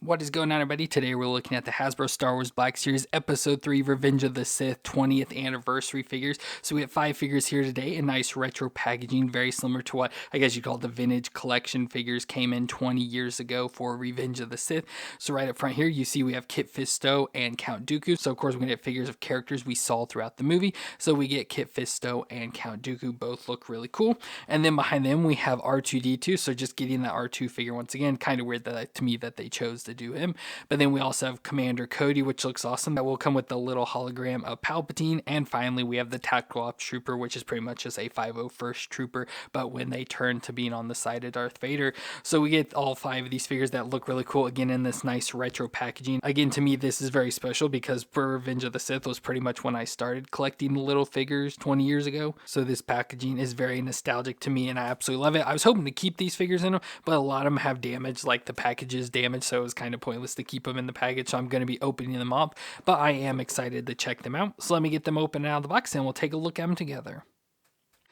What is going on, everybody? Today we're looking at the Hasbro Star Wars Black Series Episode 3 Revenge of the Sith 20th Anniversary figures. So we have 5 figures here today in nice retro packaging, very similar to what I guess you call the vintage collection figures came in 20 years ago for Revenge of the Sith. So right up front here, you see we have Kit Fisto and Count Dooku. So of course we're going to get figures of characters we saw throughout the movie. So we get Kit Fisto and Count Dooku, both look really cool. And then behind them we have R2-D2. So just getting the R2 figure once again, kind of weird that to me that they chose to do him. But then we also have Commander Cody, which looks awesome. That will come with the little hologram of Palpatine. And finally, we have the Tactical Ops Trooper, which is pretty much just a 501st Trooper, but when they turn to being on the side of Darth Vader. So we get all 5 of these figures that look really cool, again, in this nice retro packaging. Again, to me, this is very special because Revenge of the Sith was pretty much when I started collecting little figures 20 years ago. So this packaging is very nostalgic to me, and I absolutely love it. I was hoping to keep these figures in them, but a lot of them have damage, like the package is damaged, so it was kind of pointless to keep them in the package, so I'm going to be opening them up, but I am excited to check them out. So let me get them open out of the box and we'll take a look at them together.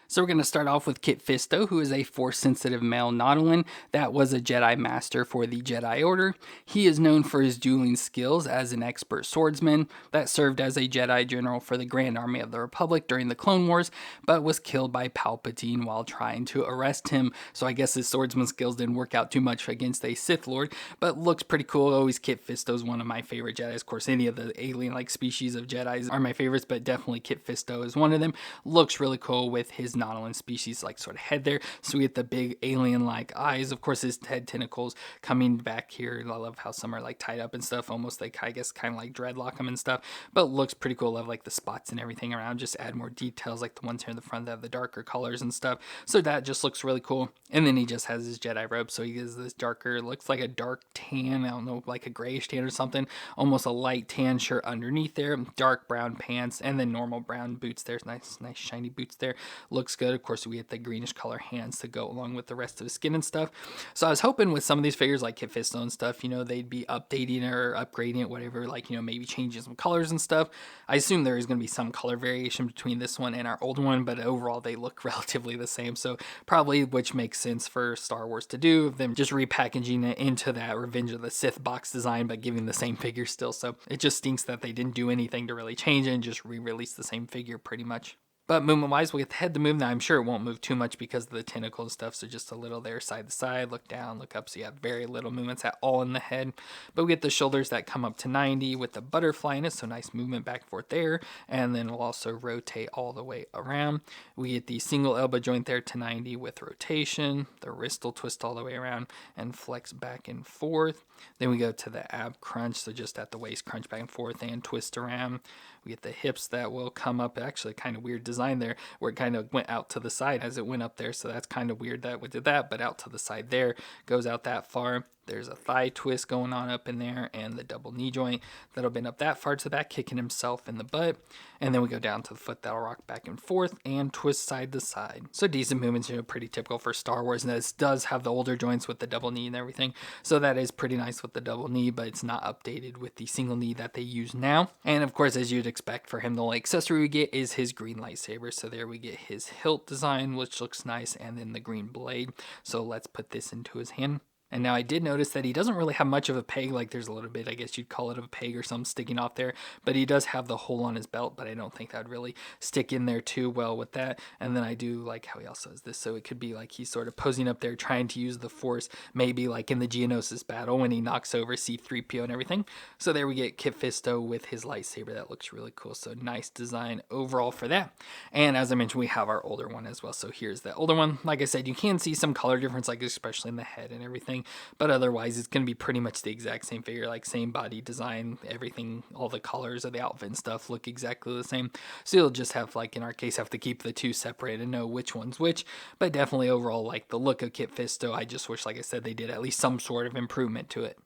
So we're going to start off with Kit Fisto, who is a Force-sensitive male Nautolan that was a Jedi Master for the Jedi Order. He is known for his dueling skills as an expert swordsman that served as a Jedi General for the Grand Army of the Republic during the Clone Wars, but was killed by Palpatine while trying to arrest him. So I guess his swordsman skills didn't work out too much against a Sith Lord, but looks pretty cool. Always Kit Fisto is one of my favorite Jedis. Of course, any of the alien-like species of Jedis are my favorites, but definitely Kit Fisto is one of them. Looks really cool with his Nautolan species like sort of head there, so we get the big alien like eyes. Of course, his head tentacles coming back here. I love how some are like tied up and stuff, almost like I guess kind of like dreadlock them and stuff, but looks pretty cool. I love like the spots and everything around, just add more details like the ones here in the front that have the darker colors and stuff, so that just looks really cool. And then he just has his Jedi robe, so he has this darker, looks like a dark tan, I don't know, like a grayish tan or something, almost a light tan shirt underneath there, dark brown pants, and then normal brown boots. There's nice shiny boots there. Looks good. Of course, we get the greenish color hands to go along with the rest of his skin and stuff. So I was hoping with some of these figures like Kit Fisto and stuff, you know, they'd be updating or upgrading it, whatever, like, you know, maybe changing some colors and stuff. I assume there is going to be some color variation between this one and our old one, but overall they look relatively the same. So probably, which makes sense for Star Wars to do, them just repackaging it into that Revenge of the Sith box design, but giving the same figure still. So it just stinks that they didn't do anything to really change it and just re-release the same figure pretty much. But movement-wise, we'll get the head to move. Now, I'm sure it won't move too much because of the tentacle and stuff, so just a little there side to side, look down, look up, so you have very little movements at all in the head. But we get the shoulders that come up to 90 with the butterfly in it, so nice movement back and forth there, and then we'll also rotate all the way around. We get the single elbow joint there to 90 with rotation. The wrist will twist all the way around and flex back and forth. Then we go to the ab crunch, so just at the waist crunch back and forth and twist around. We get the hips that will come up, actually kind of weird design there, where it kind of went out to the side as it went up there, so that's kind of weird that we did that, but out to the side there, goes out that far. There's a thigh twist going on up in there, and the double knee joint that'll bend up that far to the back, kicking himself in the butt. And then we go down to the foot that'll rock back and forth and twist side to side. So decent movements, you know, pretty typical for Star Wars. And this does have the older joints with the double knee and everything. So that is pretty nice with the double knee, but it's not updated with the single knee that they use now. And of course, as you'd expect for him, the only accessory we get is his green lightsaber. So there we get his hilt design, which looks nice, and then the green blade. So let's put this into his hand. And now I did notice that he doesn't really have much of a peg, like there's a little bit, I guess you'd call it a peg or something sticking off there, but he does have the hole on his belt, but I don't think that would really stick in there too well with that. And then I do like how he also has this, so it could be like he's sort of posing up there trying to use the Force, maybe like in the Geonosis battle when he knocks over C-3PO and everything. So there we get Kit Fisto with his lightsaber. That looks really cool, so nice design overall for that. And as I mentioned, we have our older one as well, so here's the older one. Like I said, you can see some color difference, like especially in the head and everything. But otherwise, it's going to be pretty much the exact same figure, like same body design, everything, all the colors of the outfit and stuff look exactly the same. So you'll just have, like in our case, have to keep the two separate and know which one's which. But definitely overall, like the look of Kit Fisto, I just wish, like I said, they did at least some sort of improvement to it.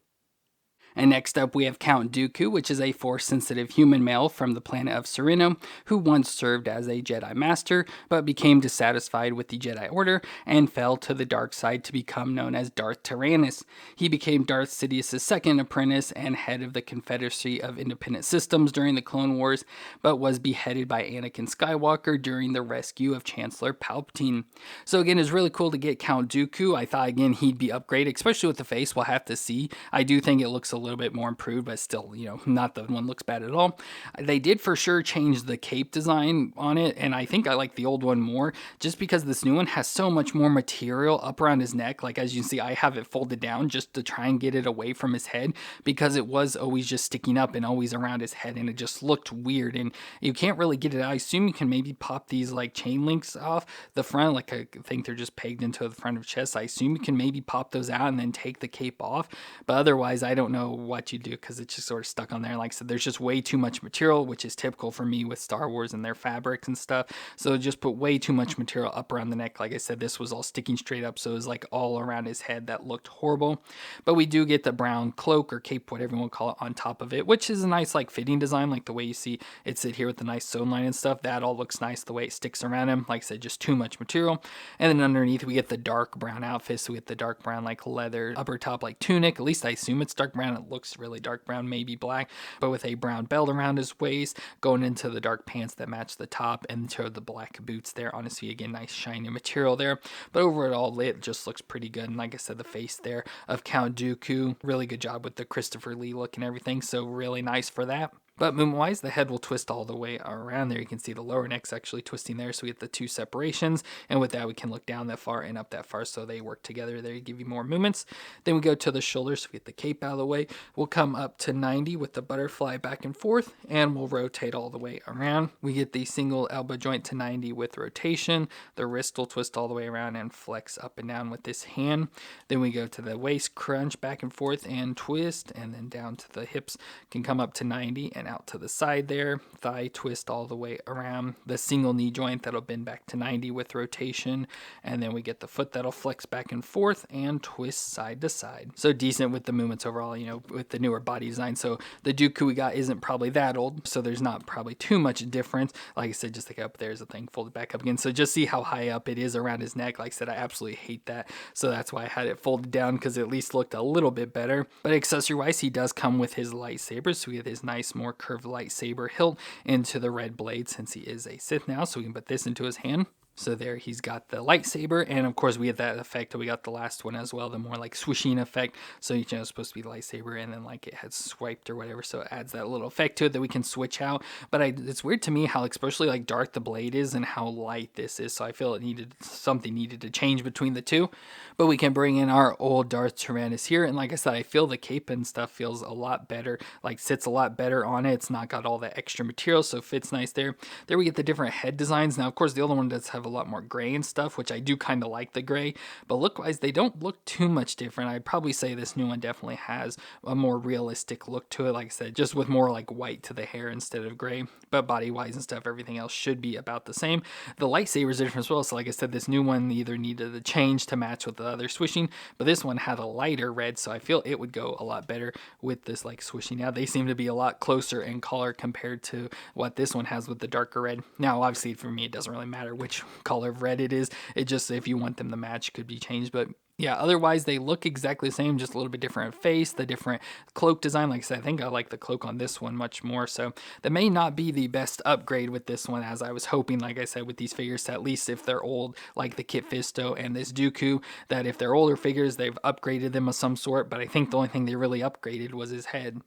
And next up, we have Count Dooku, which is a Force-sensitive human male from the planet of Sereno, who once served as a Jedi Master, but became dissatisfied with the Jedi Order and fell to the dark side to become known as Darth Tyrannus. He became Darth Sidious's second apprentice and head of the Confederacy of Independent Systems during the Clone Wars, but was beheaded by Anakin Skywalker during the rescue of Chancellor Palpatine. So again, it's really cool to get Count Dooku. I thought, again, he'd be upgraded, especially with the face. We'll have to see. I do think it looks a little bit more improved, but still, you know, not the one looks bad at all. They did for sure change the cape design on it, and I think I like the old one more just because this new one has so much more material up around his neck. Like, as you can see, I have it folded down just to try and get it away from his head because it was always just sticking up and always around his head, and it just looked weird, and you can't really get it out. I assume you can maybe pop these like chain links off the front, like I think they're just pegged into the front of chest. I assume you can maybe pop those out and then take the cape off, but otherwise I don't know what you do because it's just sort of stuck on there. Like I said, there's just way too much material, which is typical for me with Star Wars and their fabrics and stuff. So just put way too much material up around the neck. Like I said, this was all sticking straight up, so it was like all around his head. That looked horrible. But we do get the brown cloak or cape, whatever you want to call it, on top of it, which is a nice like fitting design, like the way you see it sit here with the nice sewn line and stuff. That all looks nice the way it sticks around him. Like I said, just too much material. And then underneath we get the dark brown outfit, so we get the dark brown like leather upper top like tunic. At least I assume it's dark brown. It looks really dark brown, maybe black, but with a brown belt around his waist, going into the dark pants that match the top, and to the black boots there. Honestly, again, nice shiny material there. But overall, it just looks pretty good. And like I said, the face there of Count Dooku, really good job with the Christopher Lee look and everything, so really nice for that. But movement-wise, the head will twist all the way around there. You can see the lower neck's actually twisting there, so we get the two separations. And with that, we can look down that far and up that far, so they work together there to give you more movements. Then we go to the shoulders, so we get the cape out of the way. We'll come up to 90 with the butterfly back and forth, and we'll rotate all the way around. We get the single elbow joint to 90 with rotation. The wrist will twist all the way around and flex up and down with this hand. Then we go to the waist crunch back and forth and twist, and then down to the hips can come up to 90 and out to the side there. Thigh twist all the way around. The single knee joint that'll bend back to 90 with rotation, and then we get the foot that'll flex back and forth and twist side to side. So decent with the movements overall, you know, with the newer body design. So the Dooku we got isn't probably that old, so there's not probably too much difference. Like I said, just like up there's a thing folded back up again, so just see how high up it is around his neck. Like I said, I absolutely hate that, so that's why I had it folded down, because it at least looked a little bit better. But accessory wise, he does come with his lightsaber, so we get his nice more curved lightsaber hilt into the red blade, since he is a Sith now, so we can put this into his hand. So there he's got the lightsaber, and of course we get that effect that we got the last one as well, the more like swooshing effect. So you know, it's supposed to be the lightsaber, and then like it had swiped or whatever, so it adds that little effect to it that we can switch out. But it's weird to me how especially like dark the blade is and how light this is, so I feel something needed to change between the two. But we can bring in our old Darth Tyrannus here, and like I said, I feel the cape and stuff feels a lot better, like sits a lot better on it. It's not got all that extra material, so fits nice there. There we get the different head designs. Now of course the other one does have a lot more gray and stuff, which I do kind of like the gray, but look wise they don't look too much different. I'd probably say this new one definitely has a more realistic look to it, like I said, just with more like white to the hair instead of gray. But body wise and stuff, everything else should be about the same. The lightsabers are different as well, so like I said, this new one either needed a change to match with the other swishing, but this one had a lighter red, so I feel it would go a lot better with this like swishing. Now they seem to be a lot closer in color compared to what this one has with the darker red. Now obviously for me it doesn't really matter which color of red it is, it just, if you want them to match, could be changed. But yeah, otherwise they look exactly the same, just a little bit different face, the different cloak design. Like I said, I think I like the cloak on this one much more, so that may not be the best upgrade with this one, as I was hoping, like I said, with these figures, at least if they're old, like the Kit Fisto and this Dooku, that if they're older figures, they've upgraded them of some sort. But I think the only thing they really upgraded was his head.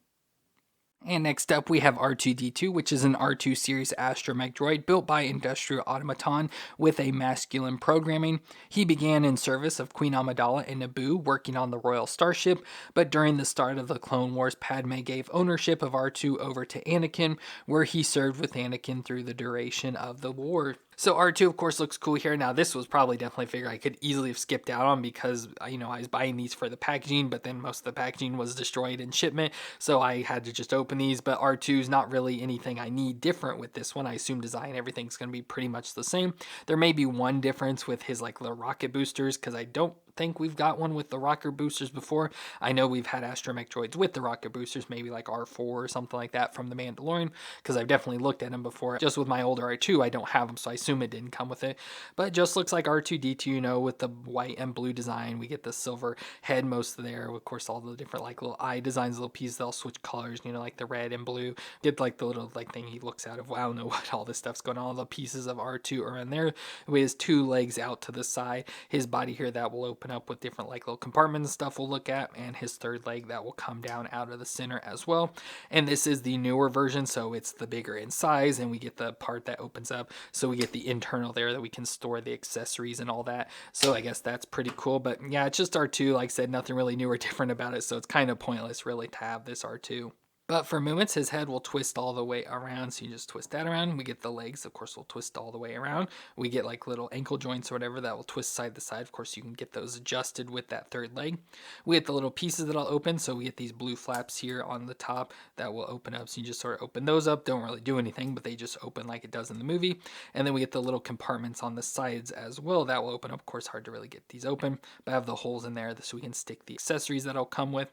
And next up we have R2-D2, which is an R2 series astromech droid built by Industrial Automaton with a masculine programming. He began in service of Queen Amidala in Naboo, working on the Royal Starship, but during the start of the Clone Wars, Padme gave ownership of R2 over to Anakin, where he served with Anakin through the duration of the war. So R2 of course looks cool here. Now this was probably definitely a figure I could easily have skipped out on, because you know I was buying these for the packaging, but then most of the packaging was destroyed in shipment, so I had to just open these. But R2 is not really anything I need different with this one. I assume design, everything's going to be pretty much the same. There may be one difference with his like little rocket boosters, because I don't think we've got one with the rocket boosters before. I know we've had astromech droids with the rocket boosters, maybe like R4 or something like that from The Mandalorian, because I've definitely looked at them before. Just with my older R2, I don't have them, so I assume it didn't come with it. But it just looks like R2-D2, you know, with the white and blue design. We get the silver head most of there. Of course, all the different like little eye designs, little pieces, they'll switch colors, you know, like the red and blue. Get like the little like thing he looks out of. I don't know what all this stuff's going on. All the pieces of R2 are in there. With his two legs out to the side, his body here that will open open up with different like little compartments and stuff we'll look at, and his third leg that will come down out of the center as well. And this is the newer version, so it's the bigger in size, and we get the part that opens up, so we get the internal there that we can store the accessories and all that. So I guess that's pretty cool. But yeah, it's just R2. Like I said, nothing really new or different about it, so it's kind of pointless really to have this R2. But for movements, his head will twist all the way around. So you just twist that around. We get the legs, of course, will twist all the way around. We get like little ankle joints or whatever that will twist side to side. Of course, you can get those adjusted with that third leg. We get the little pieces that'll open. So we get these blue flaps here on the top that will open up. So you just sort of open those up. Don't really do anything, but they just open like it does in the movie. And then we get the little compartments on the sides as well that will open up. Of course, hard to really get these open, but I have the holes in there so we can stick the accessories that'll come with.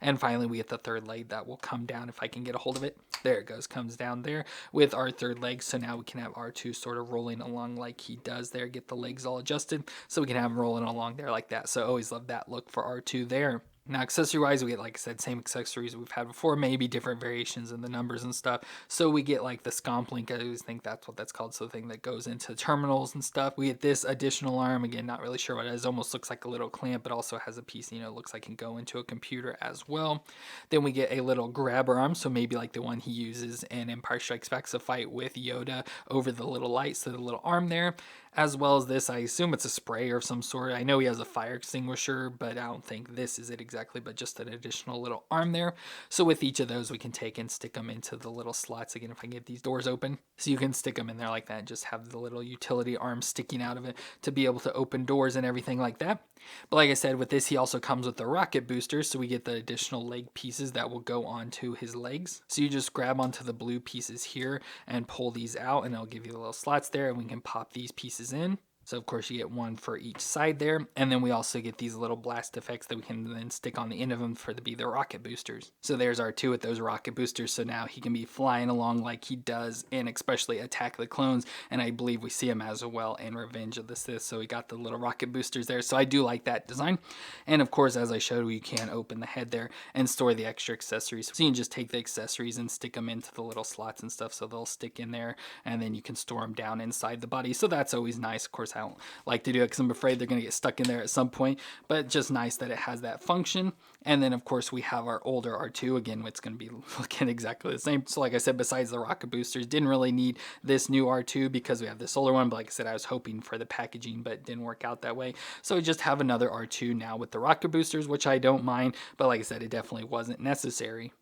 And finally, we get the third leg that will come down if I can get a hold of it. There it goes, comes down there with our third leg. So now we can have R2 sort of rolling along like he does there, get the legs all adjusted. So we can have him rolling along there like that. So I always love that look for R2 there. Now, accessory-wise, we get, like I said, same accessories we've had before, maybe different variations in the numbers and stuff. So we get, like, the scomp link. I always think that's what that's called, so the thing that goes into terminals and stuff. We get this additional arm. Again, not really sure what it is. Almost looks like a little clamp, but also has a piece, looks like it can go into a computer as well. Then we get a little grabber arm, so maybe like the one he uses in Empire Strikes Back to fight with Yoda over the little light, so the little arm there. As well as this, I assume it's a spray of some sort. I know he has a fire extinguisher, but I don't think this is it exactly, but just an additional little arm there. So with each of those, we can take and stick them into the little slots. Again, if I can get these doors open. So you can stick them in there like that and just have the little utility arm sticking out of it to be able to open doors and everything like that. But like I said, with this, he also comes with the rocket booster, so we get the additional leg pieces that will go onto his legs. So you just grab onto the blue pieces here and pull these out, and it'll give you the little slots there, and we can pop these pieces in. So of course you get one for each side there. And then we also get these little blast effects that we can then stick on the end of them for to be the rocket boosters. So there's R2 with those rocket boosters. So now he can be flying along like he does in especially Attack of the Clones. And I believe we see him as well in Revenge of the Sith. So we got the little rocket boosters there. So I do like that design. And of course, as I showed, you can open the head there and store the extra accessories. So you can just take the accessories and stick them into the little slots and stuff. So they'll stick in there, and then you can store them down inside the body. So that's always nice. Of course, I don't like to do it because I'm afraid they're going to get stuck in there at some point, but just nice that it has that function. And then of course we have our older R2. Again, it's going to be looking exactly the same. So like I said, besides the rocket boosters, didn't really need this new R2 because we have this older one. But like I said, I was hoping for the packaging, but it didn't work out that way. So we just have another R2 now with the rocket boosters, which I don't mind. But like I said, it definitely wasn't necessary.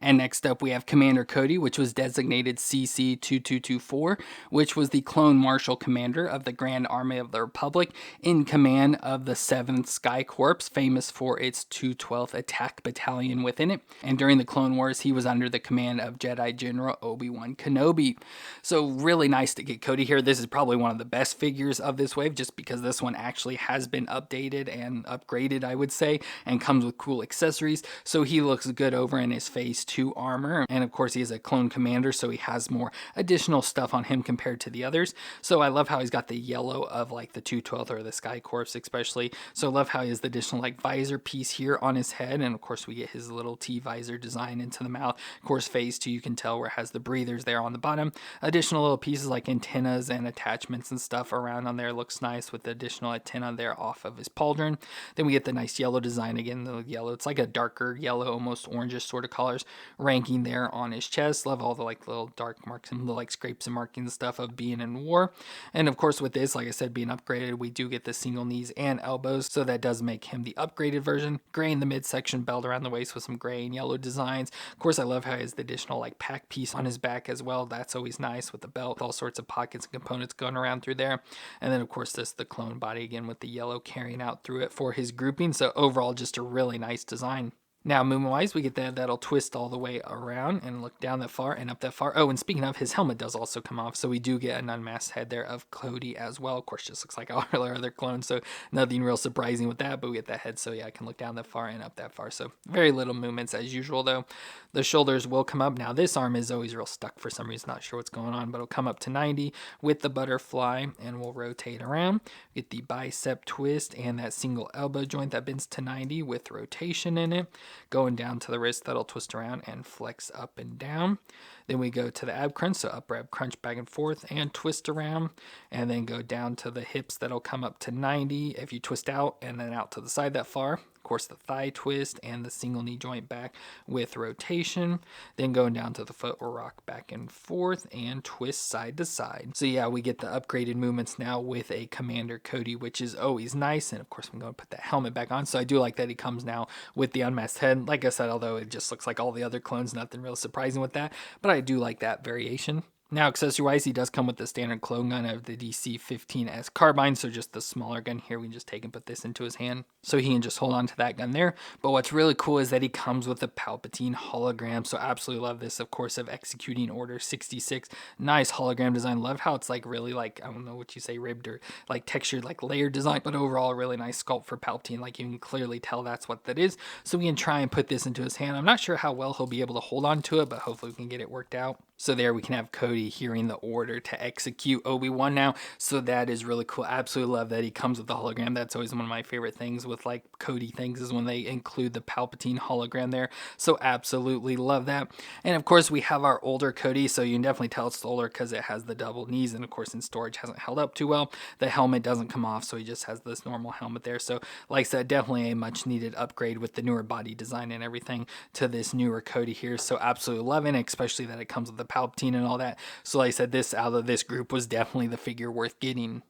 And next up, we have Commander Cody, which was designated CC-2224, which was the clone marshal commander of the Grand Army of the Republic in command of the 7th Sky Corps, famous for its 212th Attack Battalion within it. And during the Clone Wars, he was under the command of Jedi General Obi-Wan Kenobi. So really nice to get Cody here. This is probably one of the best figures of this wave, just because this one actually has been updated and upgraded, I would say, and comes with cool accessories. So he looks good over in his Phase 2 armor, and of course he is a clone commander, so he has more additional stuff on him compared to the others. So I love how he's got the yellow of like the 212th or the Sky Corps especially. So I love how he has the additional like visor piece here on his head, and of course we get his little T visor design into the mouth. Of course Phase 2 you can tell where it has the breathers there on the bottom. Additional little pieces like antennas and attachments and stuff around on there. Looks nice with the additional antenna there off of his pauldron. Then we get the nice yellow design again, the yellow. It's like a darker yellow, almost orangish sort of colors ranking there on his chest. Love all the like little dark marks and little like scrapes and markings and stuff of being in war. And of course with this, like I said, being upgraded, we do get the single knees and elbows, so that does make him the upgraded version. Gray in the midsection, belt around the waist with some gray and yellow designs. Of course I love how he has the additional like pack piece on his back as well. That's always nice with the belt with all sorts of pockets and components going around through there. And then of course this the clone body again with the yellow carrying out through it for his grouping. So overall just a really nice design. Now, movement-wise, we get that'll twist all the way around and look down that far and up that far. Oh, and speaking of, his helmet does also come off, so we do get an unmasked head there of Cody as well. Of course, just looks like all our other clones, so nothing real surprising with that, but we get that head, so yeah, I can look down that far and up that far. So very little movements as usual, though. The shoulders will come up. Now, this arm is always real stuck for some reason. Not sure what's going on, but it'll come up to 90 with the butterfly, and we'll rotate around. Get the bicep twist and that single elbow joint that bends to 90 with rotation in it. going down to the wrist that'll twist around and flex up and down. Then we go to the ab crunch, so upper ab crunch back and forth and twist around, and then go down to the hips that'll come up to 90 if you twist out, and then out to the side that far. Of course, the thigh twist and the single knee joint back with rotation. Then going down to the foot, we'll rock back and forth and twist side to side. So yeah, we get the upgraded movements now with a Commander Cody, which is always nice. And of course, I'm going to put that helmet back on. So I do like that he comes now with the unmasked head. Like I said, although it just looks like all the other clones, nothing real surprising with that. But I do like that variation. Now, accessory-wise, he does come with the standard clone gun of the DC 15S carbine, so just the smaller gun here. We can just take and put this into his hand, so he can just hold on to that gun there. But what's really cool is that he comes with a Palpatine hologram, so absolutely love this, of course, of Executing Order 66. Nice hologram design. Love how it's like really like, I don't know what you say, ribbed or like textured, like layered design, but overall really nice sculpt for Palpatine. Like you can clearly tell that's what that is. So we can try and put this into his hand. I'm not sure how well he'll be able to hold on to it, but hopefully we can get it worked out. So there we can have Cody hearing the order to execute Obi-Wan now. So that is really cool. Absolutely love that he comes with the hologram. That's always one of my favorite things with like Cody things is when they include the Palpatine hologram there. So absolutely love that. And of course we have our older Cody. So you can definitely tell it's older because it has the double knees. And of course in storage hasn't held up too well. The helmet doesn't come off. So he just has this normal helmet there. So like I said, definitely a much needed upgrade with the newer body design and everything to this newer Cody here. So absolutely loving it, especially that it comes with the Palpatine and all that. So like I said, this out of this group was definitely the figure worth getting.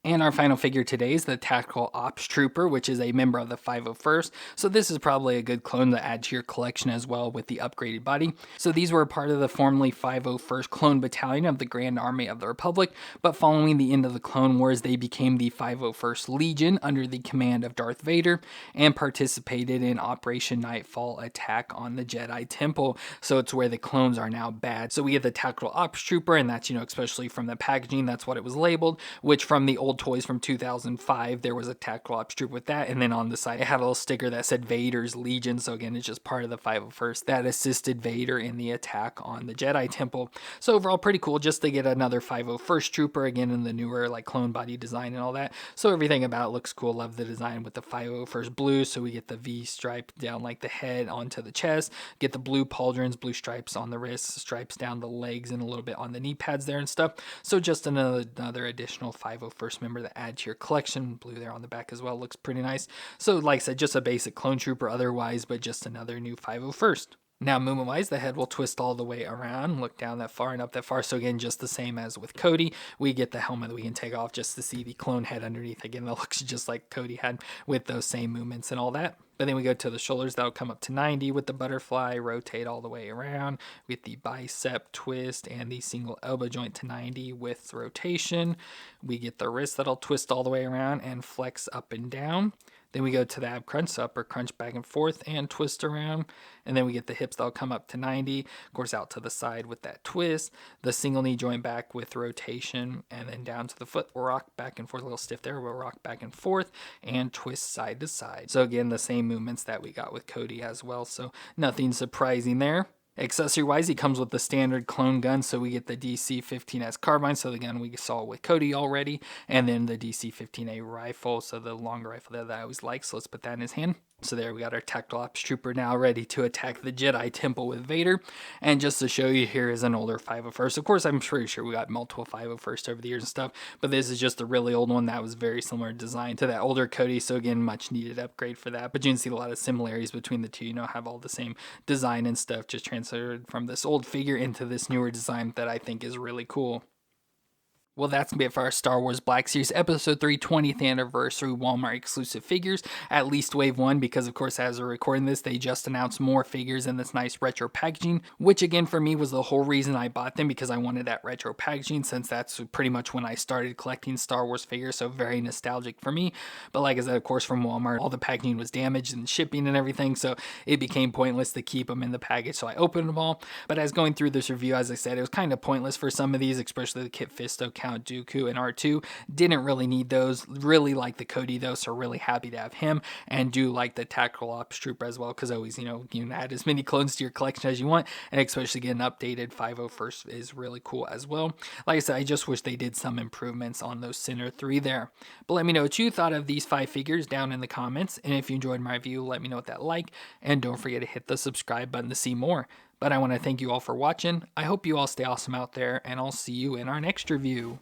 And our final figure today is the Tactical Ops Trooper, which is a member of the 501st. So this is probably a good clone to add to your collection as well with the upgraded body. So these were a part of the formerly 501st Clone Battalion of the Grand Army of the Republic, but following the end of the Clone Wars, they became the 501st Legion under the command of Darth Vader and participated in Operation Nightfall attack on the Jedi Temple. So it's where the clones are now bad. So we get the Tactical Ops Trooper, and that's, especially from the packaging, that's what it was labeled, which from the old toys from 2005, there was a Tactical Ops Trooper with that, and then on the side it had a little sticker that said Vader's Legion. So again, it's just part of the 501st that assisted Vader in the attack on the Jedi Temple. So overall pretty cool just to get another 501st Trooper, again in the newer like clone body design and all that. So everything about it looks cool. Love the design with the 501st blue, so we get the V stripe down like the head onto the chest, get the blue pauldrons, blue stripes on the wrists, stripes down the legs, and a little bit on the knee pads there and stuff. So just another additional 501st member that add to your collection. Blue there on the back as well, looks pretty nice. So like I said, just a basic clone trooper otherwise, but just another new 501st. Now movement wise, the head will twist all the way around, look down that far and up that far. So again, just the same as with Cody, we get the helmet that we can take off just to see the clone head underneath. Again, that looks just like Cody had with those same movements and all that. But then we go to the shoulders, that'll come up to 90 with the butterfly, rotate all the way around. We get the bicep twist and the single elbow joint to 90 with rotation. We get the wrist that'll twist all the way around and flex up and down. Then we go to the ab crunch, so upper crunch back and forth and twist around. And then we get the hips that'll come up to 90, of course out to the side with that twist. The single knee joint back with rotation, and then down to the foot. We'll rock back and forth, a little stiff there. We'll rock back and forth and twist side to side. So again, the same movements that we got with Cody as well. So nothing surprising there. Accessory wise, he comes with the standard clone gun, so we get the DC 15S carbine, so the gun we saw with Cody already, and then the DC 15A rifle, so the longer rifle that I always like. So let's put that in his hand. So there we got our Tactical Ops Trooper now ready to attack the Jedi Temple with Vader. And just to show you, here is an older 501st. Of course, I'm pretty sure we got multiple 501st over the years and stuff, but this is just a really old one that was very similar design to that older Cody. So again, much needed upgrade for that. But you can see a lot of similarities between the two, have all the same design and stuff, just transferred from this old figure into this newer design that I think is really cool. Well, that's going to be it for our Star Wars Black Series Episode 3 20th Anniversary Walmart exclusive figures, at least Wave 1, because of course as we're recording this, they just announced more figures in this nice retro packaging, which again for me was the whole reason I bought them, because I wanted that retro packaging, since that's pretty much when I started collecting Star Wars figures, so very nostalgic for me. But like I said, of course from Walmart, all the packaging was damaged and shipping and everything, so it became pointless to keep them in the package, so I opened them all. But as going through this review, as I said, it was kind of pointless for some of these, especially the Kit Fisto Count Dooku and R2. Didn't really need those. Really like the Cody though, so really happy to have him, and do like the Tactical Ops Trooper as well, because always, you can add as many clones to your collection as you want, and especially get an updated 501st is really cool as well. Like I said, I just wish they did some improvements on those center 3 there. But let me know what you thought of these 5 figures down in the comments, and if you enjoyed my review, let me know what that like, and don't forget to hit the subscribe button to see more. But I want to thank you all for watching. I hope you all stay awesome out there, and I'll see you in our next review.